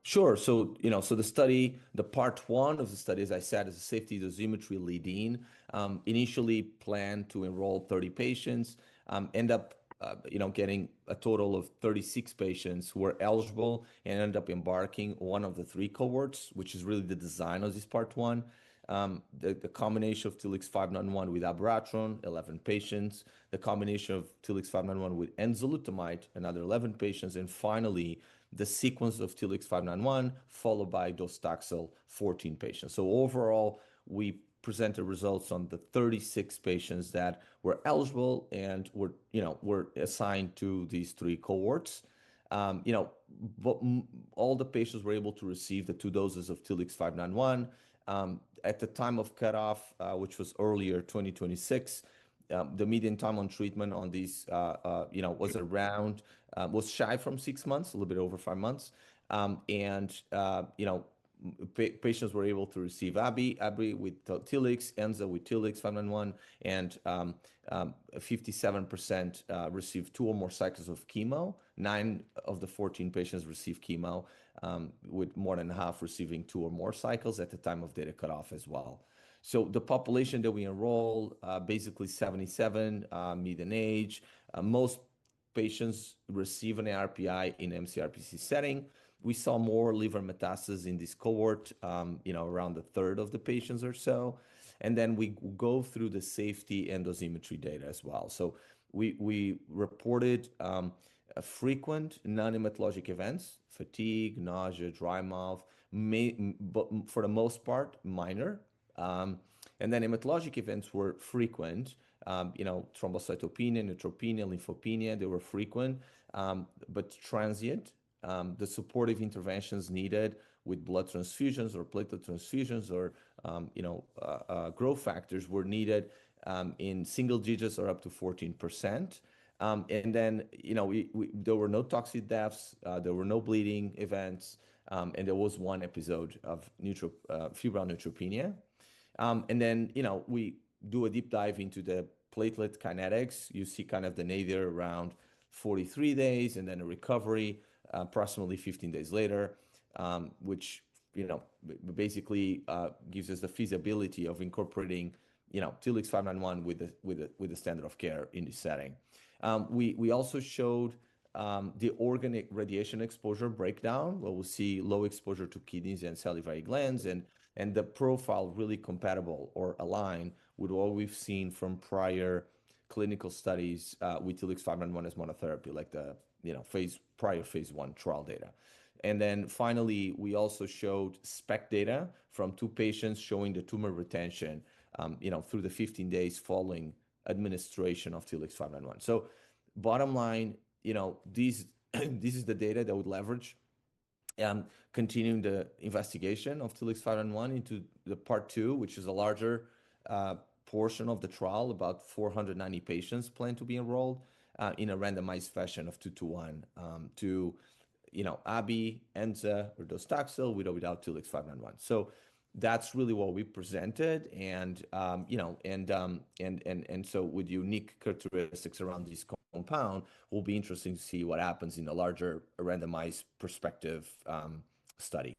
Sure. So, so the study, the part one of the study, as I said, is a safety dosimetry lead-in. Initially planned to enroll 30 patients, end up, getting a total of 36 patients who were eligible and ended up embarking one of the three cohorts, which is really the design of this part one. The combination of TLX591 with abiraterone, 11 patients, the combination of TLX591 with enzalutamide, another 11 patients, and finally, the sequence of TLX591 followed by docetaxel, 14 patients. So overall, we presented results on the 36 patients that were eligible and were assigned to these three cohorts. But all the patients were able to receive the two doses of TLX591. At the time of cutoff, which was earlier 2026, the median time on treatment on these, was shy from 6 months, a little bit over 5 months. Patients were able to receive Abi with Telix, Enza with TLX591, and 57% received 2 or more cycles of chemo. 9 of the 14 patients received chemo, with more than half receiving 2 or more cycles at the time of data cutoff as well. So the population that we enroll, basically 77 median age. Most patients receive an ARPI in mCRPC setting. We saw more liver metastasis in this cohort, around a third of the patients or so. And then we go through the safety and dosimetry data as well. So we reported frequent non-hematologic events, fatigue, nausea, dry mouth, but for the most part, minor. And then hematologic events were frequent, thrombocytopenia, neutropenia, lymphopenia, they were frequent, but transient. The supportive interventions needed with blood transfusions or platelet transfusions or, growth factors were needed in single digits or up to 14%. And then, there were no toxic deaths, there were no bleeding events, and there was one episode of febrile neutropenia. And then, we do a deep dive into the platelet kinetics. You see kind of the nadir around 43 days and then a recovery approximately 15 days later, which, basically gives us the feasibility of incorporating, TLX591 with the standard of care in this setting. We also showed the organic radiation exposure breakdown, where we'll see low exposure to kidneys and salivary glands, and the profile really compatible or aligned with what we've seen from prior clinical studies with TLX591 as monotherapy, like the prior phase I trial data. And then finally, we also showed SPECT data from 2 patients showing the tumor retention, through the 15 days following administration of TLX591. So bottom line, this is the data that would leverage continuing the investigation of TLX591 into the part 2, which is a larger portion of the trial, about 490 patients plan to be enrolled in a randomized fashion of 2-to-1 to Abi, Enza, or docetaxel with or without TLX591. So that's really what we presented, and so with unique characteristics around this compound, will be interesting to see what happens in a larger randomized perspective study.